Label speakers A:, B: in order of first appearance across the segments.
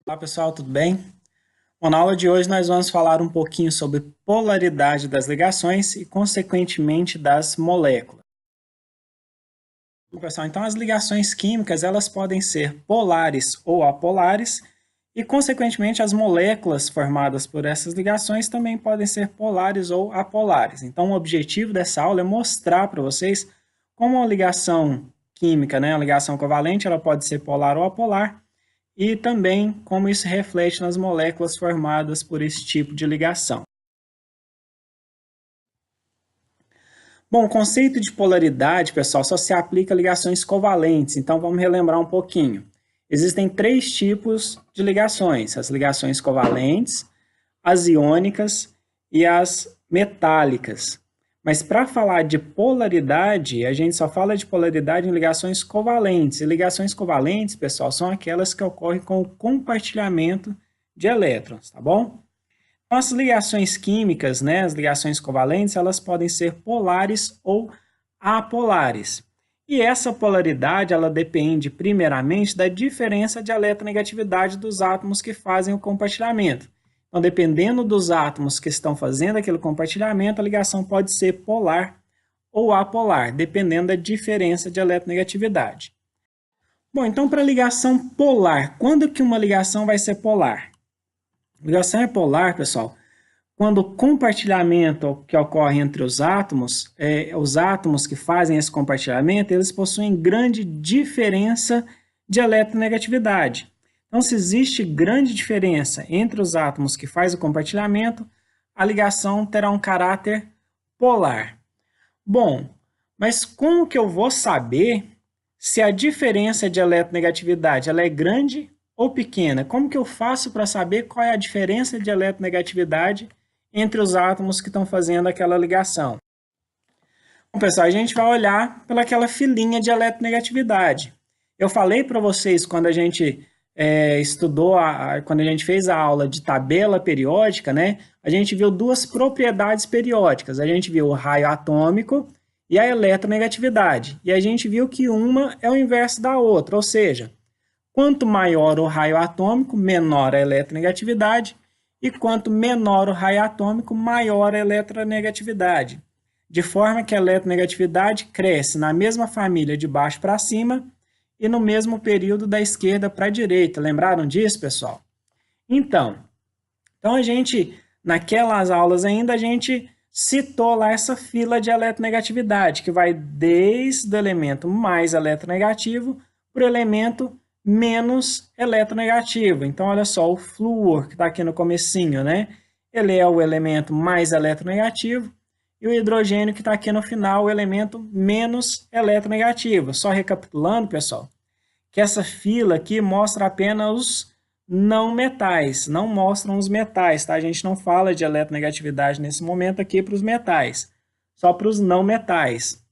A: Olá pessoal, tudo bem? Bom, na aula de hoje nós vamos falar um pouquinho sobre polaridade das ligações e, consequentemente, das moléculas. Bom, pessoal, então as ligações químicas elas podem ser polares ou apolares e, consequentemente, as moléculas formadas por essas ligações também podem ser polares ou apolares. Então, o objetivo dessa aula é mostrar para vocês como uma ligação química, né, a ligação covalente, ela pode ser polar ou apolar, e também como isso reflete nas moléculas formadas por esse tipo de ligação. Bom, o conceito de polaridade, pessoal, só se aplica a ligações covalentes, então vamos relembrar um pouquinho. Existem três tipos de ligações: as ligações covalentes, as iônicas e as metálicas. Mas para falar de polaridade, a gente só fala de polaridade em ligações covalentes. E ligações covalentes, pessoal, são aquelas que ocorrem com o compartilhamento de elétrons, tá bom? Então, as ligações químicas, né, as ligações covalentes, elas podem ser polares ou apolares. E essa polaridade, ela depende primeiramente da diferença de eletronegatividade dos átomos que fazem o compartilhamento. Então, dependendo dos átomos que estão fazendo aquele compartilhamento, a ligação pode ser polar ou apolar, dependendo da diferença de eletronegatividade. Bom, então para ligação polar, quando que uma ligação vai ser polar? A ligação é polar, pessoal, quando o compartilhamento que ocorre entre os átomos que fazem esse compartilhamento, eles possuem grande diferença de eletronegatividade. Então, se existe grande diferença entre os átomos que fazem o compartilhamento, a ligação terá um caráter polar. Bom, mas como que eu vou saber se a diferença de eletronegatividade ela é grande ou pequena? Como que eu faço para saber qual é a diferença de eletronegatividade entre os átomos que estão fazendo aquela ligação? Bom, pessoal, a gente vai olhar pelaquela filinha de eletronegatividade. Eu falei para vocês quando a gente estudou, quando a gente fez a aula de tabela periódica, né? A gente viu duas propriedades periódicas. A gente viu o raio atômico e a eletronegatividade. E a gente viu que uma é o inverso da outra, ou seja, quanto maior o raio atômico, menor a eletronegatividade, e quanto menor o raio atômico, maior a eletronegatividade. De forma que a eletronegatividade cresce na mesma família de baixo para cima e no mesmo período da esquerda para a direita. Lembraram disso, pessoal? Então a gente, naquelas aulas ainda, a gente citou lá essa fila de eletronegatividade, que vai desde o elemento mais eletronegativo para o elemento menos eletronegativo. Então, olha só, o flúor, que está aqui no comecinho, né? Ele é o elemento mais eletronegativo, e o hidrogênio, que está aqui no final, o elemento menos eletronegativo. Só recapitulando, pessoal, que essa fila aqui mostra apenas os não metais, não mostram os metais, tá? A gente não fala de eletronegatividade nesse momento aqui para os metais, só para os não metais,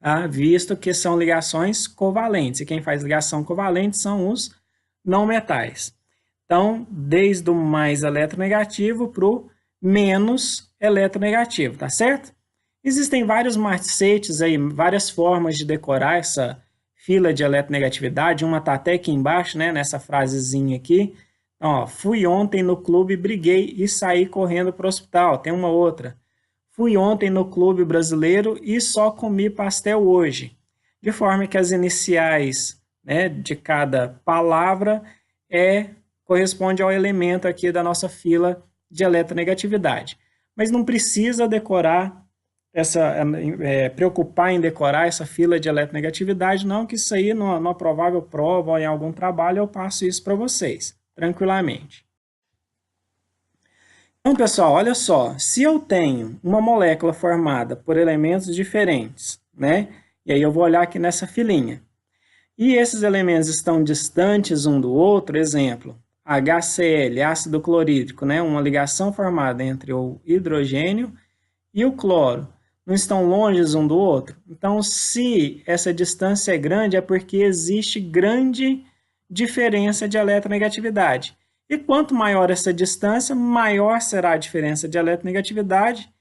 A: tá? Visto que são ligações covalentes, e quem faz ligação covalente são os não metais. Então, desde o mais eletronegativo para o menos eletronegativo, tá certo? Existem vários macetes aí, várias formas de decorar essa fila de eletronegatividade. Uma está até aqui embaixo, né, nessa frasezinha aqui. Então, ó, fui ontem no clube, briguei e saí correndo para o hospital. Tem uma outra. Fui ontem no clube brasileiro e só comi pastel hoje. De forma que as iniciais, né, de cada palavra corresponde ao elemento aqui da nossa fila de eletronegatividade. Mas não precisa decorar preocupar em decorar essa fila de eletronegatividade, não, que isso aí numa provável prova ou em algum trabalho eu passo isso para vocês, tranquilamente. Então, pessoal, olha só, se eu tenho uma molécula formada por elementos diferentes, né, e aí eu vou olhar aqui nessa filinha, e esses elementos estão distantes um do outro, exemplo, HCl, ácido clorídrico, né, uma ligação formada entre o hidrogênio e o cloro, não estão longe um do outro? Então, se essa distância é grande, é porque existe grande diferença de eletronegatividade. E quanto maior essa distância, maior será a diferença de eletronegatividade,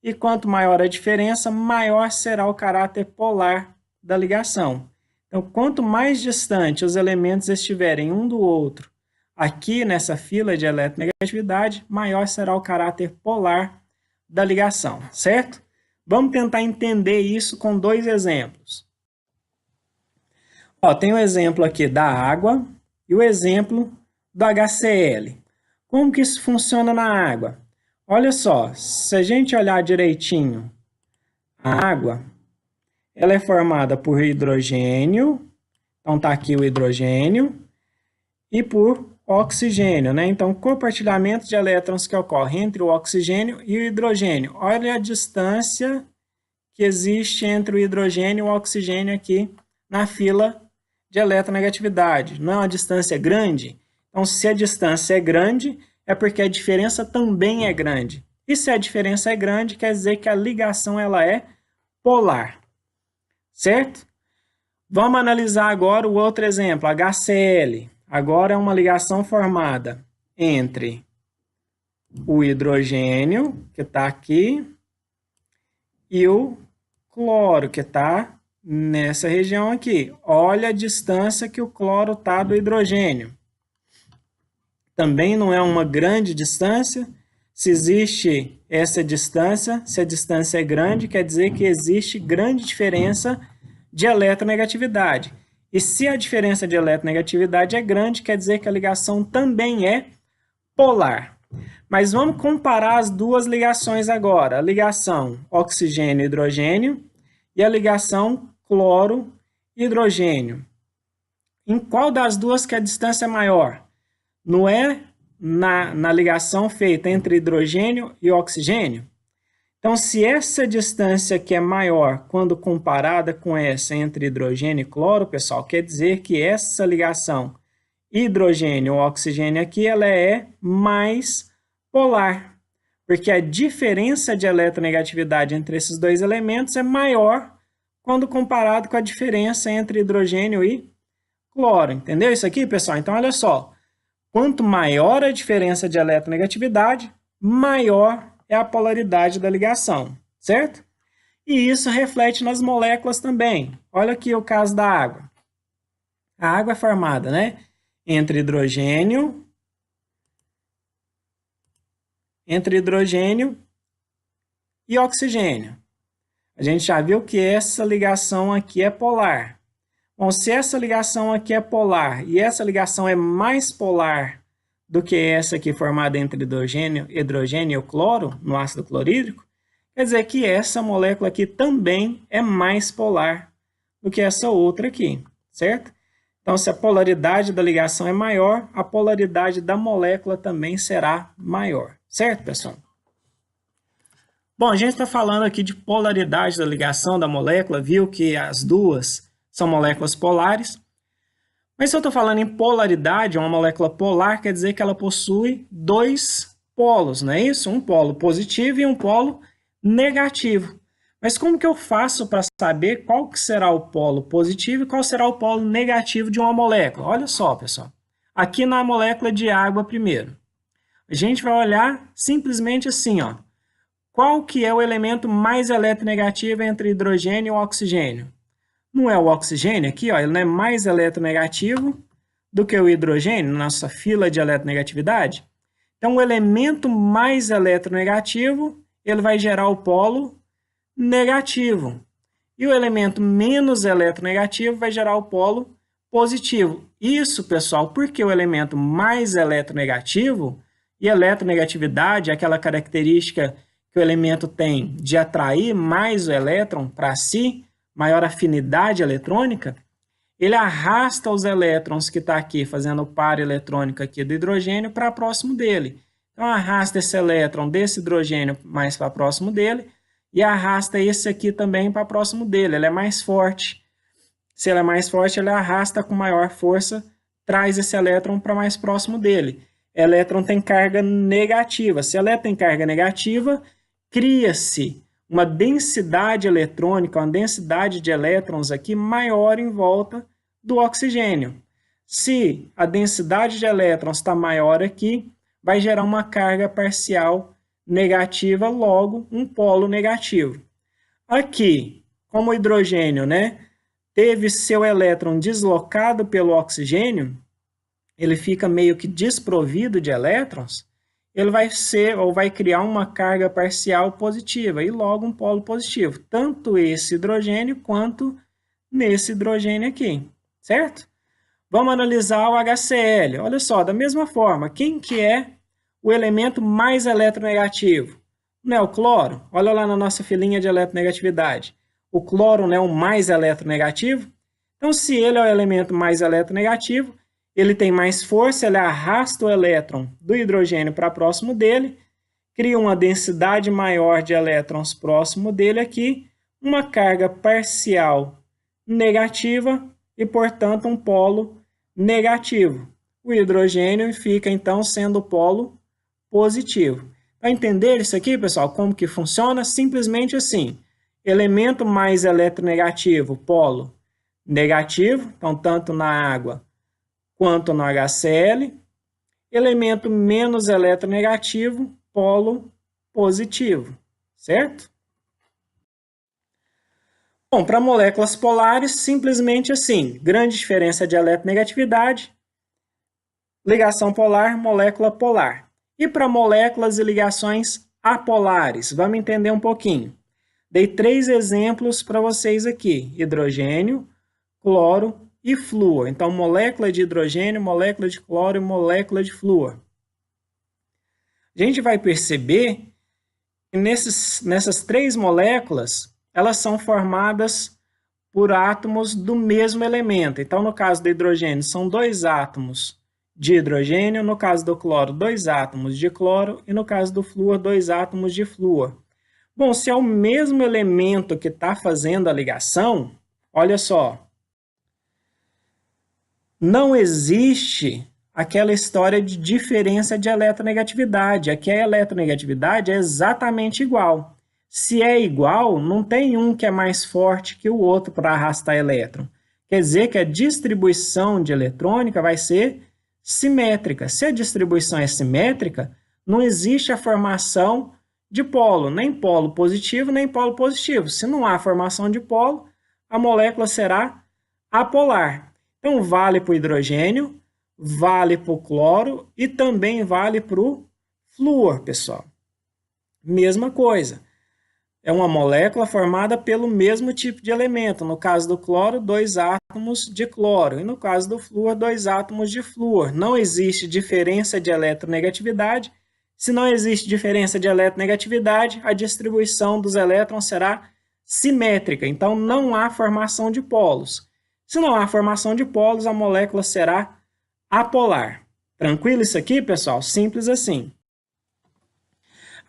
A: e quanto maior a diferença, maior será o caráter polar da ligação. Então, quanto mais distante os elementos estiverem um do outro, aqui nessa fila de eletronegatividade, maior será o caráter polar da ligação, certo? Vamos tentar entender isso com dois exemplos. Ó, tem o exemplo aqui da água e o exemplo do HCl. Como que isso funciona na água? Olha só, se a gente olhar direitinho, a água, ela é formada por hidrogênio, então está aqui o hidrogênio, e por oxigênio, né? Então, compartilhamento de elétrons que ocorre entre o oxigênio e o hidrogênio. Olha a distância que existe entre o hidrogênio e o oxigênio aqui na fila de eletronegatividade. Não é uma distância grande? Então, se a distância é grande, é porque a diferença também é grande. E se a diferença é grande, quer dizer que a ligação ela é polar. Certo? Vamos analisar agora o outro exemplo, HCl. Agora é uma ligação formada entre o hidrogênio, que está aqui, e o cloro, que está nessa região aqui. Olha a distância que o cloro está do hidrogênio. Também não é uma grande distância. Se existe essa distância, se a distância é grande, quer dizer que existe grande diferença de eletronegatividade. E se a diferença de eletronegatividade é grande, quer dizer que a ligação também é polar. Mas vamos comparar as duas ligações agora. A ligação oxigênio-hidrogênio e a ligação cloro-hidrogênio. Em qual das duas que a distância é maior? Não é na ligação feita entre hidrogênio e oxigênio? Então, se essa distância aqui é maior quando comparada com essa entre hidrogênio e cloro, pessoal, quer dizer que essa ligação hidrogênio ou oxigênio aqui, ela é mais polar, porque a diferença de eletronegatividade entre esses dois elementos é maior quando comparado com a diferença entre hidrogênio e cloro. Entendeu isso aqui, pessoal? Então, olha só, quanto maior a diferença de eletronegatividade, maior é a polaridade da ligação, certo? E isso reflete nas moléculas também. Olha aqui o caso da água. A água é formada, né, entre hidrogênio e oxigênio. A gente já viu que essa ligação aqui é polar. Bom, se essa ligação aqui é polar e essa ligação é mais polar do que essa aqui formada entre hidrogênio e o cloro, no ácido clorídrico, quer dizer que essa molécula aqui também é mais polar do que essa outra aqui, certo? Então, se a polaridade da ligação é maior, a polaridade da molécula também será maior, certo, pessoal? Bom, a gente está falando aqui de polaridade da ligação da molécula, viu que as duas são moléculas polares. Mas se eu estou falando em polaridade, uma molécula polar quer dizer que ela possui dois polos, não é isso? Um polo positivo e um polo negativo. Mas como que eu faço para saber qual que será o polo positivo e qual será o polo negativo de uma molécula? Olha só, pessoal. Aqui na molécula de água primeiro. A gente vai olhar simplesmente assim, ó. Qual que é o elemento mais eletronegativo entre hidrogênio e oxigênio? Não é o oxigênio aqui, ó, ele não é mais eletronegativo do que o hidrogênio, nossa fila de eletronegatividade. Então, o elemento mais eletronegativo, ele vai gerar o polo negativo. E o elemento menos eletronegativo vai gerar o polo positivo. Isso, pessoal, porque o elemento mais eletronegativo, e eletronegatividade é aquela característica que o elemento tem de atrair mais o elétron para si, maior afinidade eletrônica, ele arrasta os elétrons que está aqui, fazendo o par eletrônico aqui do hidrogênio para próximo dele. Então, arrasta esse elétron desse hidrogênio mais para próximo dele e arrasta esse aqui também para próximo dele. Ele é mais forte. Se ele é mais forte, ele arrasta com maior força, traz esse elétron para mais próximo dele. O elétron tem carga negativa. Se o elétron tem carga negativa, cria-se uma densidade eletrônica, uma densidade de elétrons aqui maior em volta do oxigênio. Se a densidade de elétrons está maior aqui, vai gerar uma carga parcial negativa, logo um polo negativo. Aqui, como o hidrogênio, né, teve seu elétron deslocado pelo oxigênio, ele fica meio que desprovido de elétrons, ele vai ser ou vai criar uma carga parcial positiva e logo um polo positivo, tanto esse hidrogênio quanto nesse hidrogênio aqui, certo? Vamos analisar o HCl. Olha só, da mesma forma, quem que é o elemento mais eletronegativo? Não é o cloro? Olha lá na nossa filinha de eletronegatividade. O cloro não é o mais eletronegativo? Então, se ele é o elemento mais eletronegativo, ele tem mais força, ele arrasta o elétron do hidrogênio para próximo dele, cria uma densidade maior de elétrons próximo dele aqui, uma carga parcial negativa e, portanto, um polo negativo. O hidrogênio fica, então, sendo o polo positivo. Para entender isso aqui, pessoal, como que funciona? Simplesmente assim, elemento mais eletronegativo, polo negativo, então tanto na água quanto no HCl, elemento menos eletronegativo, polo positivo, certo? Bom, para moléculas polares, simplesmente assim, grande diferença de eletronegatividade, ligação polar, molécula polar. E para moléculas e ligações apolares, vamos entender um pouquinho. Dei 3 exemplos para vocês aqui, hidrogênio, cloro e flúor. Então, molécula de hidrogênio, molécula de cloro e molécula de flúor. A gente vai perceber que nessas 3 moléculas, elas são formadas por átomos do mesmo elemento. Então, no caso do hidrogênio, são 2 átomos de hidrogênio, no caso do cloro, 2 átomos de cloro, e no caso do flúor, 2 átomos de flúor. Bom, se é o mesmo elemento que está fazendo a ligação, olha só, não existe aquela história de diferença de eletronegatividade. Aqui a eletronegatividade é exatamente igual. Se é igual, não tem um que é mais forte que o outro para arrastar elétron. Quer dizer que a distribuição de eletrônica vai ser simétrica. Se a distribuição é simétrica, não existe a formação de polo, nem polo positivo, nem polo positivo. Se não há formação de polo, a molécula será apolar. Então, vale para o hidrogênio, vale para o cloro e também vale para o flúor, pessoal. Mesma coisa. É uma molécula formada pelo mesmo tipo de elemento. No caso do cloro, 2 átomos de cloro. E no caso do flúor, 2 átomos de flúor. Não existe diferença de eletronegatividade. Se não existe diferença de eletronegatividade, a distribuição dos elétrons será simétrica. Então, não há formação de polos. Se não há formação de polos, a molécula será apolar. Tranquilo isso aqui, pessoal? Simples assim.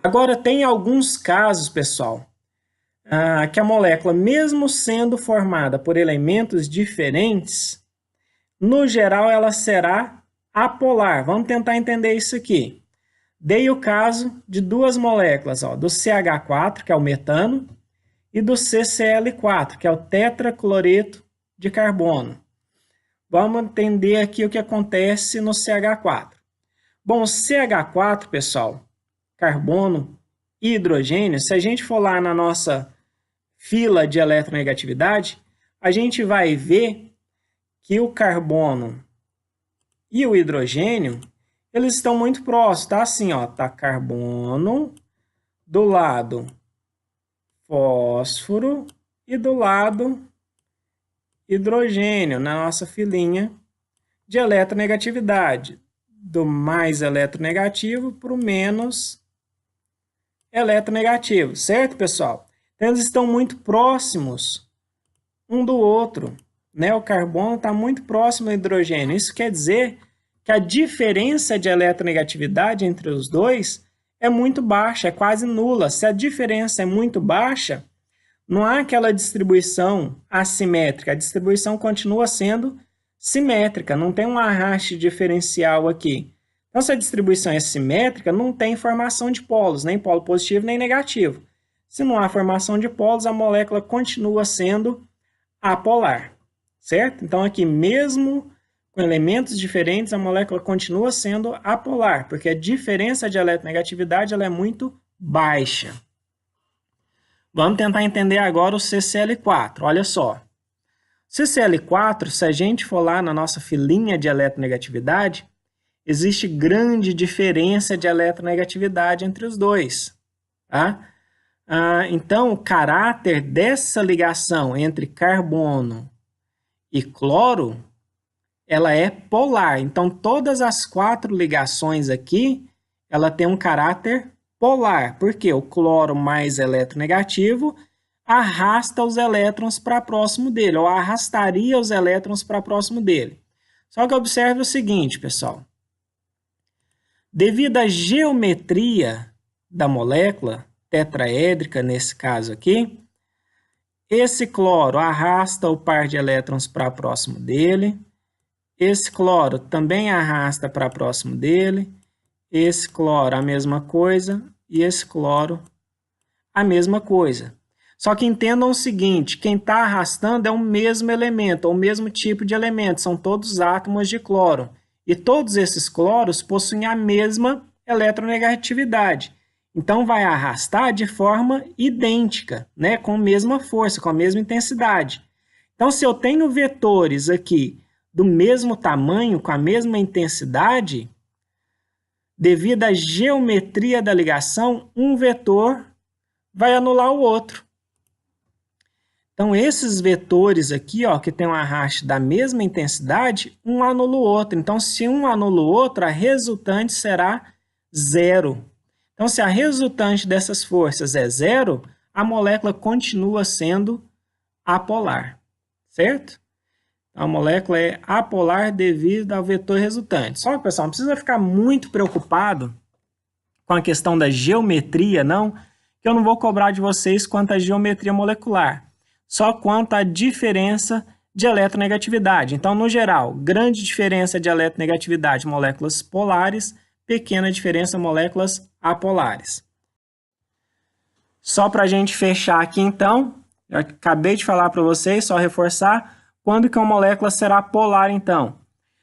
A: Agora, tem alguns casos, pessoal, que a molécula, mesmo sendo formada por elementos diferentes, no geral ela será apolar. Vamos tentar entender isso aqui. Dei o caso de 2 moléculas, do CH4, que é o metano, e do CCl4, que é o tetracloreto de carbono. Vamos entender aqui o que acontece no CH4. Bom, CH4, pessoal, carbono e hidrogênio, se a gente for lá na nossa fila de eletronegatividade, a gente vai ver que o carbono e o hidrogênio, eles estão muito próximos, tá assim, tá carbono do lado fósforo e do lado hidrogênio na nossa filinha de eletronegatividade, do mais eletronegativo para o menos eletronegativo, certo, pessoal? Então, eles estão muito próximos um do outro, né? O carbono está muito próximo do hidrogênio. Isso quer dizer que a diferença de eletronegatividade entre os dois é muito baixa, é quase nula. Se a diferença é muito baixa, não há aquela distribuição assimétrica, a distribuição continua sendo simétrica, não tem um arraste diferencial aqui. Então, se a distribuição é simétrica, não tem formação de polos, nem polo positivo nem negativo. Se não há formação de polos, a molécula continua sendo apolar, certo? Então, aqui, mesmo com elementos diferentes, a molécula continua sendo apolar, porque a diferença de eletronegatividade ela é muito baixa. Vamos tentar entender agora o CCl4. Olha só. CCl4, se a gente for lá na nossa filinha de eletronegatividade, existe grande diferença de eletronegatividade entre os dois, tá? Então, o caráter dessa ligação entre carbono e cloro, ela é polar. Então, todas as 4 ligações aqui, ela tem um caráter polar, porque o cloro mais eletronegativo arrasta os elétrons para próximo dele, ou arrastaria os elétrons para próximo dele. Só que observe o seguinte, pessoal. Devido à geometria da molécula tetraédrica, nesse caso aqui, esse cloro arrasta o par de elétrons para próximo dele, esse cloro também arrasta para próximo dele, esse cloro a mesma coisa e esse cloro a mesma coisa. Só que entendam o seguinte, quem está arrastando é o mesmo elemento, ou o mesmo tipo de elemento, são todos átomos de cloro. E todos esses cloros possuem a mesma eletronegatividade. Então, vai arrastar de forma idêntica, né? Com a mesma força, com a mesma intensidade. Então, se eu tenho vetores aqui do mesmo tamanho, com a mesma intensidade, devido à geometria da ligação, um vetor vai anular o outro. Então, esses vetores aqui, ó, que tem um arraste da mesma intensidade, um anula o outro. Então, se um anula o outro, a resultante será zero. Então, se a resultante dessas forças é zero, a molécula continua sendo apolar, certo? A molécula é apolar devido ao vetor resultante. Só que, pessoal, não precisa ficar muito preocupado com a questão da geometria, não, que eu não vou cobrar de vocês quanto à geometria molecular, só quanto à diferença de eletronegatividade. Então, no geral, grande diferença de eletronegatividade, moléculas polares, pequena diferença, moléculas apolares. Só para a gente fechar aqui, então, eu acabei de falar para vocês, só reforçar, quando que uma molécula será polar, então?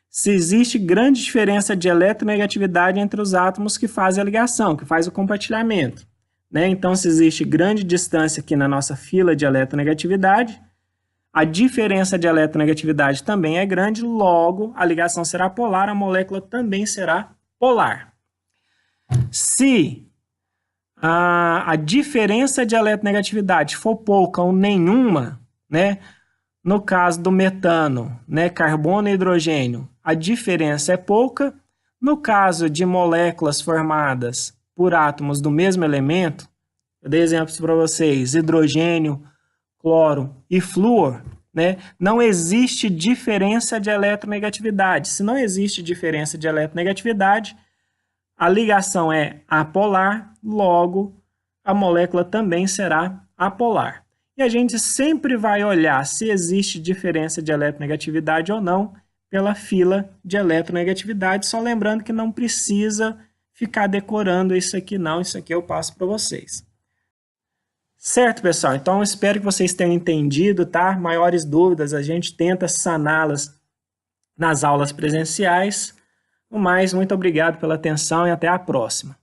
A: Se existe grande diferença de eletronegatividade entre os átomos que fazem a ligação, que faz o compartilhamento. Né? Então, se existe grande distância aqui na nossa fila de eletronegatividade, a diferença de eletronegatividade também é grande, logo a ligação será polar, a molécula também será polar. Se a diferença de eletronegatividade for pouca ou nenhuma, né? No caso do metano, né, carbono e hidrogênio, a diferença é pouca. No caso de moléculas formadas por átomos do mesmo elemento, eu dei exemplos para vocês, hidrogênio, cloro e flúor, né, não existe diferença de eletronegatividade. Se não existe diferença de eletronegatividade, a ligação é apolar, logo a molécula também será apolar. E a gente sempre vai olhar se existe diferença de eletronegatividade ou não pela fila de eletronegatividade, só lembrando que não precisa ficar decorando isso aqui não, isso aqui eu passo para vocês. Certo, pessoal? Então, eu espero que vocês tenham entendido, tá? Maiores dúvidas, a gente tenta saná-las nas aulas presenciais. No mais, muito obrigado pela atenção e até a próxima.